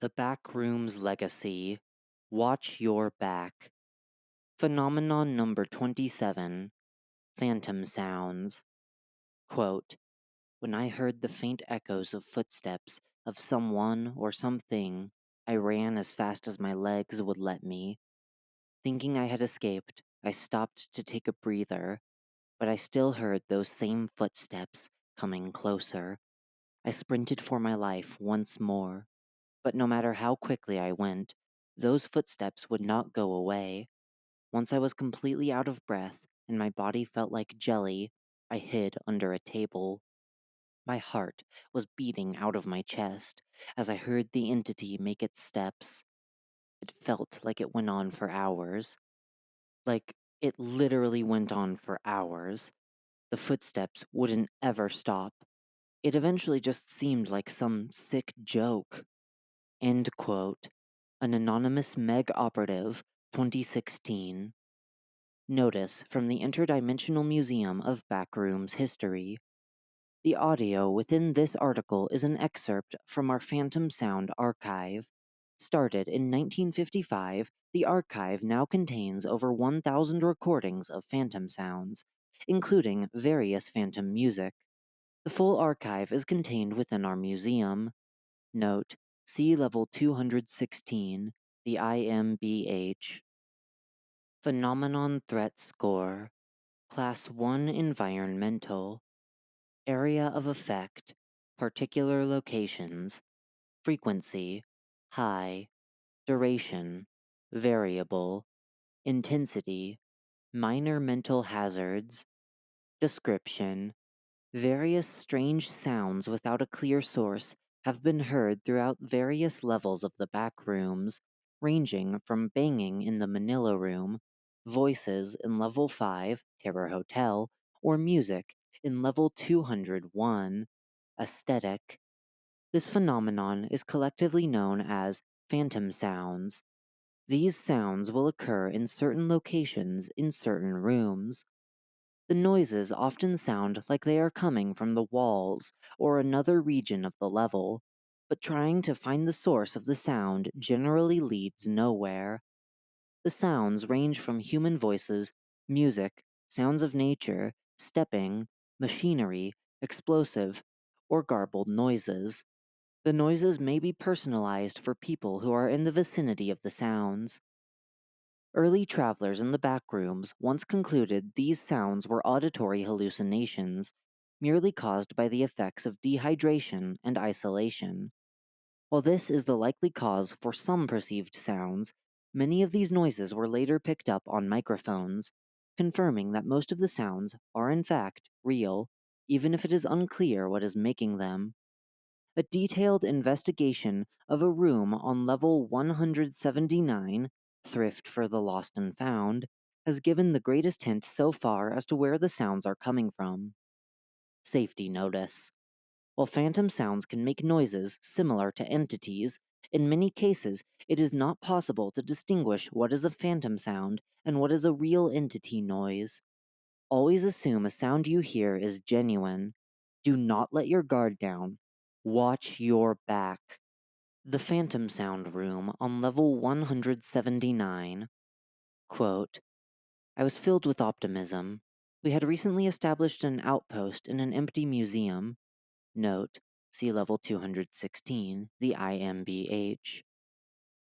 The Backrooms Legacy. Watch Your Back. Phenomenon number 27. Phantom Sounds. Quote, when I heard the faint echoes of footsteps of someone or something, I ran as fast as my legs would let me. Thinking I had escaped, I stopped to take a breather, but I still heard those same footsteps coming closer. I sprinted for my life once more. But no matter how quickly I went, those footsteps would not go away. Once I was completely out of breath and my body felt like jelly, I hid under a table. My heart was beating out of my chest as I heard the entity make its steps. It felt like it went on for hours. Like it literally went on for hours. The footsteps wouldn't ever stop. It eventually just seemed like some sick joke. End quote. An anonymous Meg operative, 2016. Notice from the Interdimensional Museum of Backrooms History. The audio within this article is an excerpt from our Phantom Sound archive. Started in 1955, the archive now contains over 1,000 recordings of phantom sounds, including various phantom music. The full archive is contained within our museum. Note, see level 216, the IMBH. Phenomenon Threat Score. Class 1 Environmental. Area of Effect. Particular locations. Frequency. High. Duration. Variable. Intensity. Minor mental hazards. Description. Various strange sounds without a clear source have been heard throughout various levels of the back rooms, ranging from banging in the Manila Room, voices in Level 5, Terror Hotel, or music in Level 201, Aesthetic. This phenomenon is collectively known as phantom sounds. These sounds will occur in certain locations in certain rooms. The noises often sound like they are coming from the walls or another region of the level, but trying to find the source of the sound generally leads nowhere. The sounds range from human voices, music, sounds of nature, stepping, machinery, explosive, or garbled noises. The noises may be personalized for people who are in the vicinity of the sounds. Early travelers in the back rooms once concluded these sounds were auditory hallucinations, merely caused by the effects of dehydration and isolation. While this is the likely cause for some perceived sounds, many of these noises were later picked up on microphones, confirming that most of the sounds are in fact real, even if it is unclear what is making them. A detailed investigation of a room on level 179, Thrift for the Lost and Found, has given the greatest hint so far as to where the sounds are coming from. Safety notice. While phantom sounds can make noises similar to entities, in many cases it is not possible to distinguish what is a phantom sound and what is a real entity noise. Always assume a sound you hear is genuine. Do not let your guard down. Watch your back. The Phantom Sound Room on level 179. Quote, I was filled with optimism. We had recently established an outpost in an empty museum. Note, see level 216, the IMBH.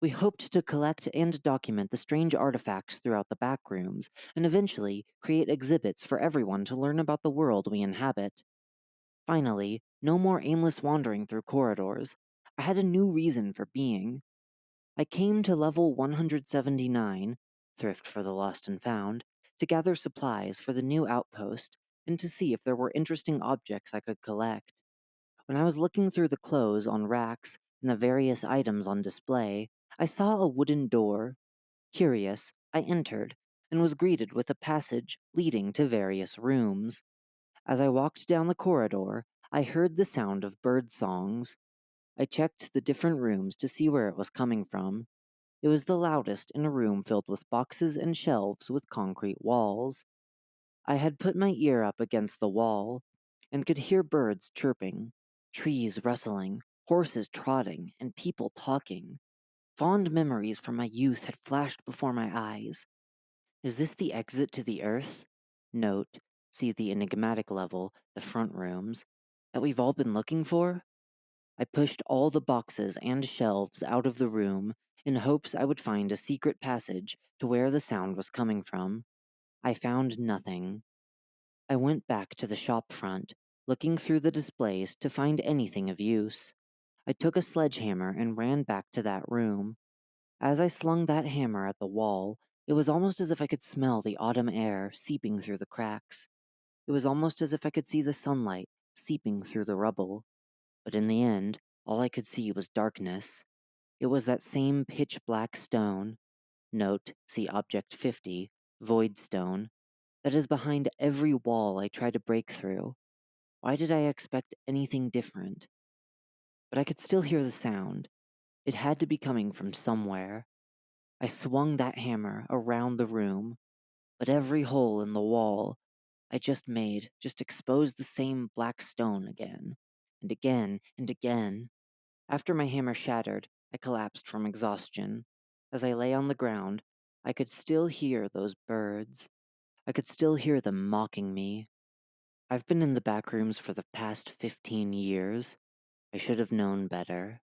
We hoped to collect and document the strange artifacts throughout the back rooms, and eventually create exhibits for everyone to learn about the world we inhabit. Finally, no more aimless wandering through corridors. I had a new reason for being. I came to level 179, Thrift for the Lost and Found, to gather supplies for the new outpost and to see if there were interesting objects I could collect. When I was looking through the clothes on racks and the various items on display, I saw a wooden door. Curious, I entered and was greeted with a passage leading to various rooms. As I walked down the corridor, I heard the sound of bird songs. I checked the different rooms to see where it was coming from. It was the loudest in a room filled with boxes and shelves with concrete walls. I had put my ear up against the wall and could hear birds chirping, trees rustling, horses trotting, and people talking. Fond memories from my youth had flashed before my eyes. Is this the exit to the earth? Note, see the enigmatic level, the front rooms, that we've all been looking for? I pushed all the boxes and shelves out of the room in hopes I would find a secret passage to where the sound was coming from. I found nothing. I went back to the shop front, looking through the displays to find anything of use. I took a sledgehammer and ran back to that room. As I slung that hammer at the wall, it was almost as if I could smell the autumn air seeping through the cracks. It was almost as if I could see the sunlight seeping through the rubble. But in the end, all I could see was darkness. It was that same pitch black stone, note, see Object 50, void stone, that is behind every wall I try to break through. Why did I expect anything different? But I could still hear the sound. It had to be coming from somewhere. I swung that hammer around the room, but every hole in the wall I just made just exposed the same black stone again, and again, and again. After my hammer shattered, I collapsed from exhaustion. As I lay on the ground, I could still hear those birds. I could still hear them mocking me. I've been in the back rooms for the past 15 years. I should have known better.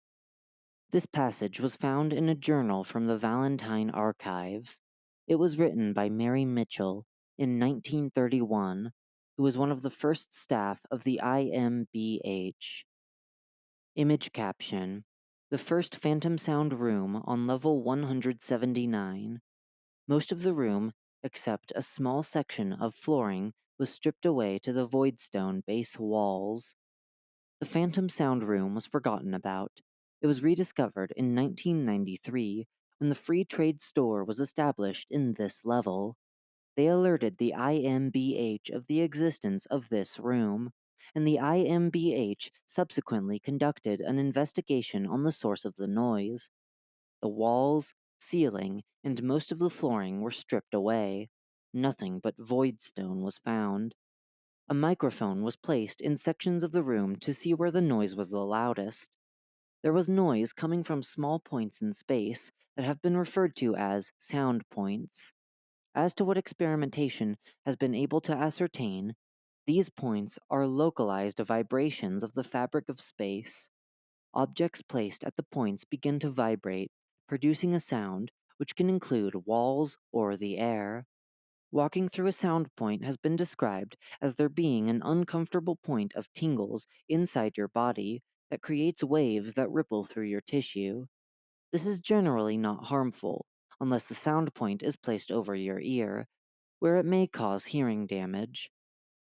This passage was found in a journal from the Valentine Archives. It was written by Mary Mitchell in 1931, who was one of the first staff of the IMBH. Image caption: the first phantom sound room on level 179. Most of the room, except a small section of flooring, was stripped away to the voidstone base walls. The phantom sound room was forgotten about. It was rediscovered in 1993 when the free trade store was established in this level. They alerted the IMBH of the existence of this room, and the IMBH subsequently conducted an investigation on the source of the noise. The walls, ceiling, and most of the flooring were stripped away. Nothing but voidstone was found. A microphone was placed in sections of the room to see where the noise was the loudest. There was noise coming from small points in space that have been referred to as sound points. As to what experimentation has been able to ascertain, these points are localized vibrations of the fabric of space. Objects placed at the points begin to vibrate, producing a sound which can include walls or the air. Walking through a sound point has been described as there being an uncomfortable point of tingles inside your body that creates waves that ripple through your tissue. This is generally not harmful, unless the sound point is placed over your ear, where it may cause hearing damage.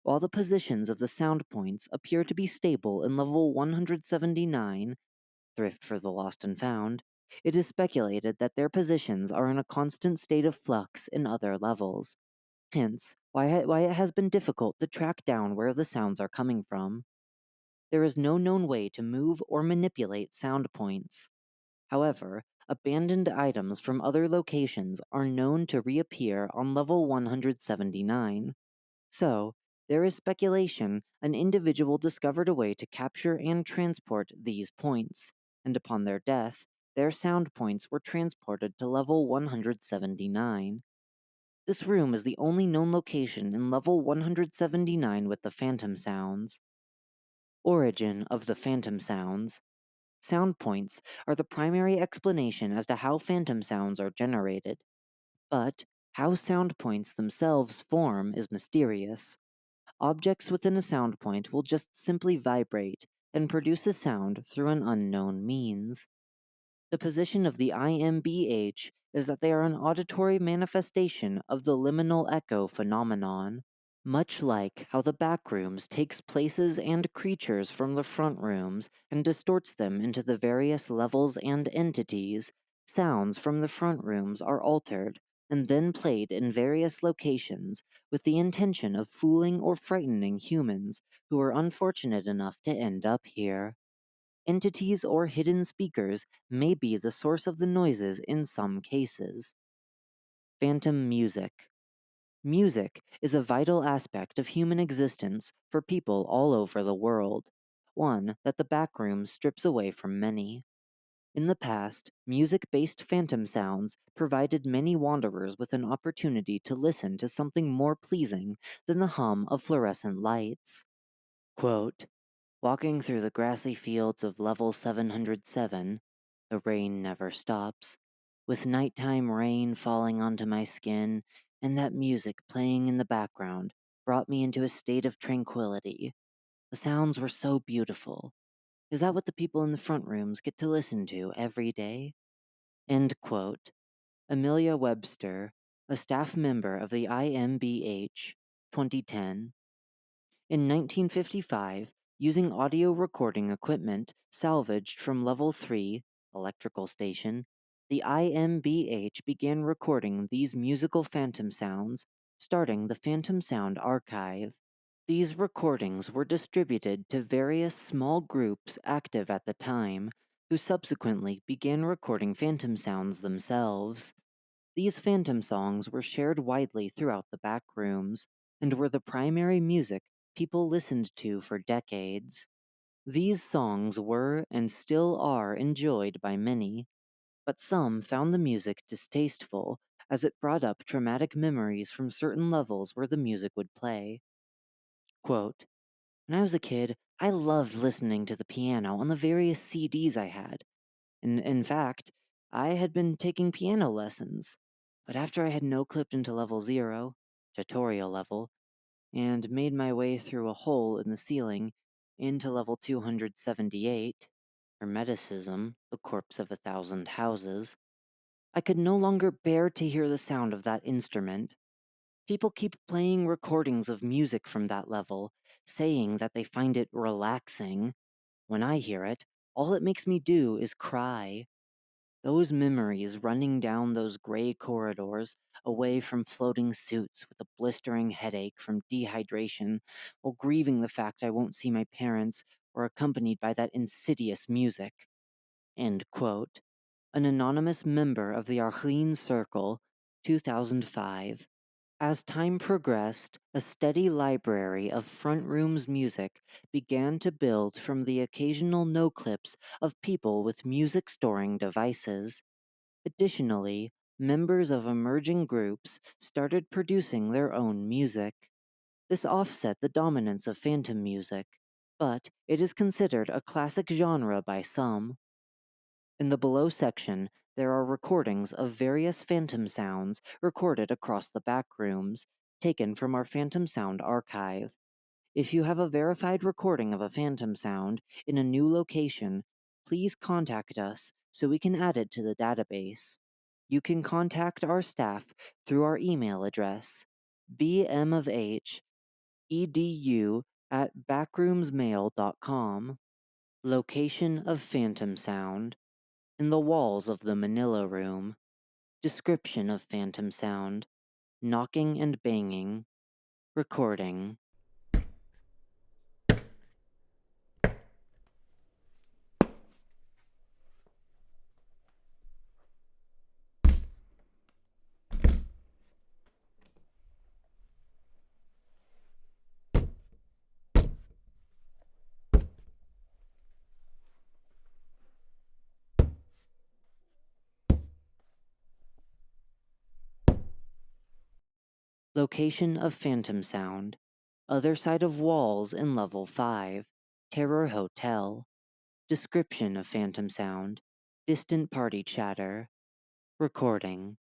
While the positions of the sound points appear to be stable in level 179, Thrift for the Lost and Found, it is speculated that their positions are in a constant state of flux in other levels. Hence, why it has been difficult to track down where the sounds are coming from. There is no known way to move or manipulate sound points. However, abandoned items from other locations are known to reappear on level 179. So, there is speculation an individual discovered a way to capture and transport these points, and upon their death, their sound points were transported to level 179. This room is the only known location in level 179 with the phantom sounds. Origin of the phantom sounds. Sound points are the primary explanation as to how phantom sounds are generated, but how sound points themselves form is mysterious. Objects within a sound point will just simply vibrate and produce a sound through an unknown means. The position of the IMBH is that they are an auditory manifestation of the liminal echo phenomenon. Much like how the back rooms takes places and creatures from the front rooms and distorts them into the various levels and entities, sounds from the front rooms are altered and then played in various locations with the intention of fooling or frightening humans who are unfortunate enough to end up here. Entities or hidden speakers may be the source of the noises in some cases. Phantom music. Music is a vital aspect of human existence for people all over the world. one that the Backrooms strips away from many. In the past, music-based phantom sounds provided many wanderers with an opportunity to listen to something more pleasing than the hum of fluorescent lights. Quote, walking through the grassy fields of level 707, the rain never stops, with nighttime rain falling onto my skin and that music playing in the background brought me into a state of tranquility. The sounds were so beautiful. Is that what the people in the front rooms get to listen to every day? End quote. Amelia Webster, a staff member of the IMBH, 2010. In 1955, using audio recording equipment salvaged from Level 3, electrical station, the IMBH began recording these musical phantom sounds, starting the Phantom Sound Archive. These recordings were distributed to various small groups active at the time, who subsequently began recording phantom sounds themselves. These phantom songs were shared widely throughout the Backrooms, and were the primary music people listened to for decades. These songs were and still are enjoyed by many, but some found the music distasteful as it brought up traumatic memories from certain levels where the music would play. Quote, when I was a kid, I loved listening to the piano on the various CDs I had. In fact, I had been taking piano lessons. But after I had no-clipped into level 0, tutorial level, and made my way through a hole in the ceiling into level 278, Hermeticism, the corpse of 1,000 houses, I could no longer bear to hear the sound of that instrument. People keep playing recordings of music from that level, saying that they find it relaxing. When I hear it, all it makes me do is cry. Those memories running down those gray corridors, away from floating suits with a blistering headache from dehydration, while grieving the fact I won't see my parents, or accompanied by that insidious music. End quote. An anonymous member of the Archlin Circle, 2005. As time progressed, a steady library of front rooms music began to build from the occasional no-clips of people with music storing devices. Additionally, members of emerging groups started producing their own music. This offset the dominance of phantom music, but it is considered a classic genre by some. In the below section, there are recordings of various phantom sounds recorded across the Backrooms, taken from our Phantom Sound archive. If you have a verified recording of a phantom sound in a new location, please contact us so we can add it to the database. You can contact our staff through our email address, bmofh.edu@backroomsmail.com. Location of phantom sound: in the walls of the Manila room. Description of phantom sound: knocking and banging. Recording. Location of phantom sound: other side of walls in level 5. Terror Hotel. Description of phantom sound: distant party chatter. Recording.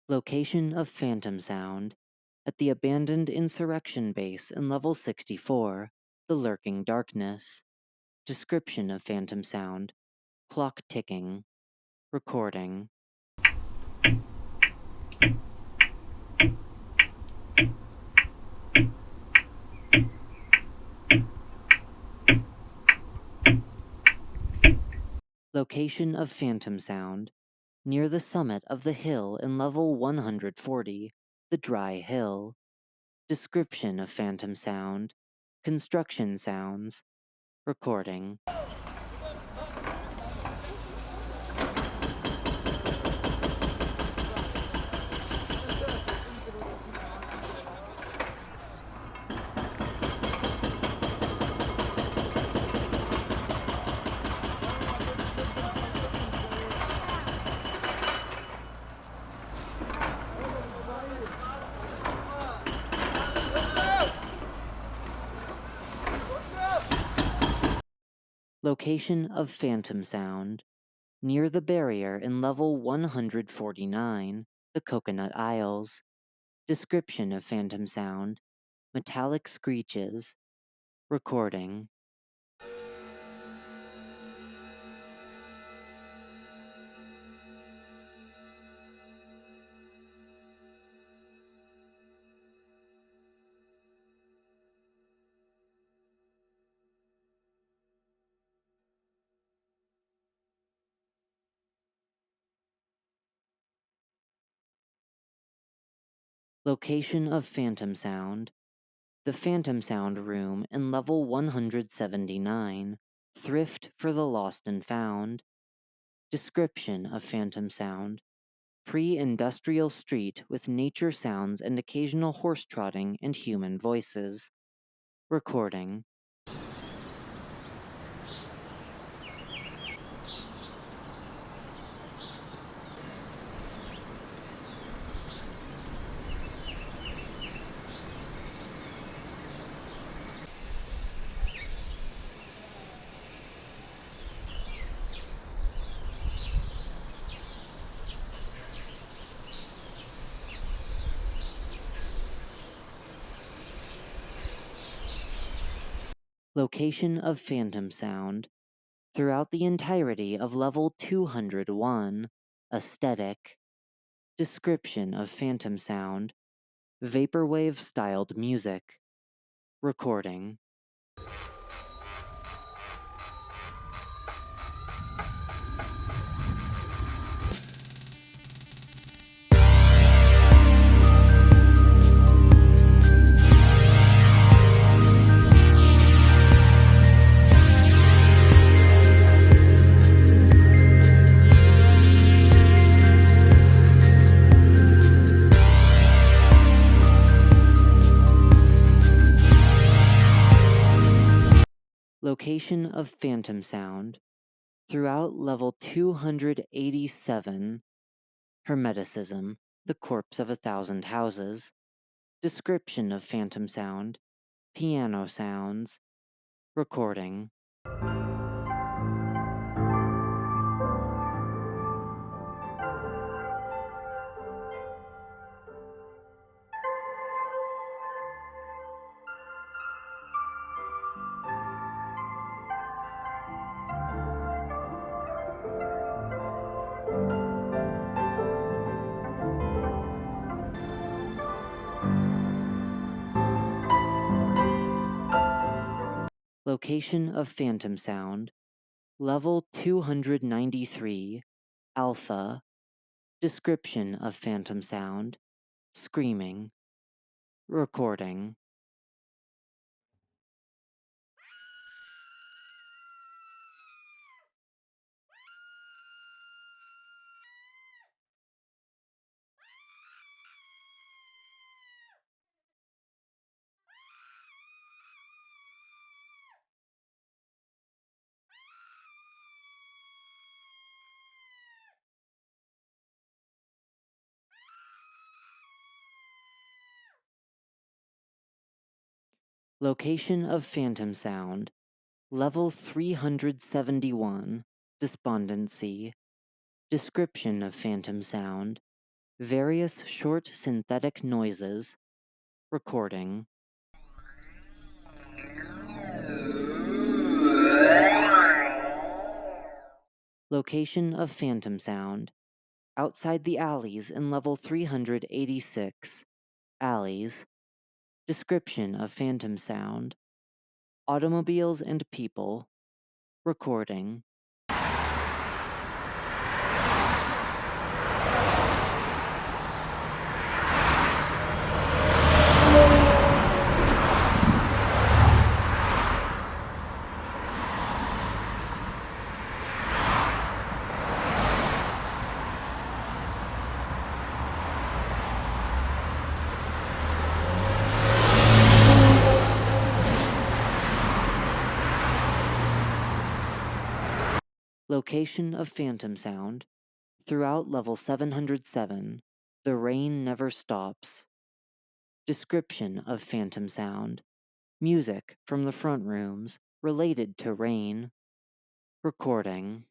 Location of phantom sound: at the abandoned insurrection base in level 64, the lurking darkness. Description of phantom sound: clock ticking. Recording. Location of phantom sound near the summit of the hill in level 140, the dry hill. Description of phantom sound. Construction sounds. Recording. Location of phantom sound near the barrier in level 149, the Coconut Isles. Description of phantom sound. Metallic screeches. Recording. Location of phantom sound. The phantom sound room in level 179, Thrift for the Lost and Found. Description of phantom sound. Pre-industrial street with nature sounds and occasional horse trotting and human voices. Recording. Location of phantom sound throughout the entirety of level 201, aesthetic. Description of phantom sound. Vaporwave styled music. Recording. Location of phantom sound throughout level 287, hermeticism, the corpse of 1,000 houses. Description of phantom sound. Piano sounds. Recording. Location of phantom sound. Level 293, alpha. Description of phantom sound. Screaming. Recording. Location of phantom sound. Level 371, despondency. Description of phantom sound. Various short synthetic noises. Recording. Location of phantom sound. Outside the alleys in level 386, alleys. Description of phantom sound. Automobiles and people. Recording. Location of phantom sound. Throughout level 707, the rain never stops. Description of phantom sound. Music from the front rooms related to rain. Recording.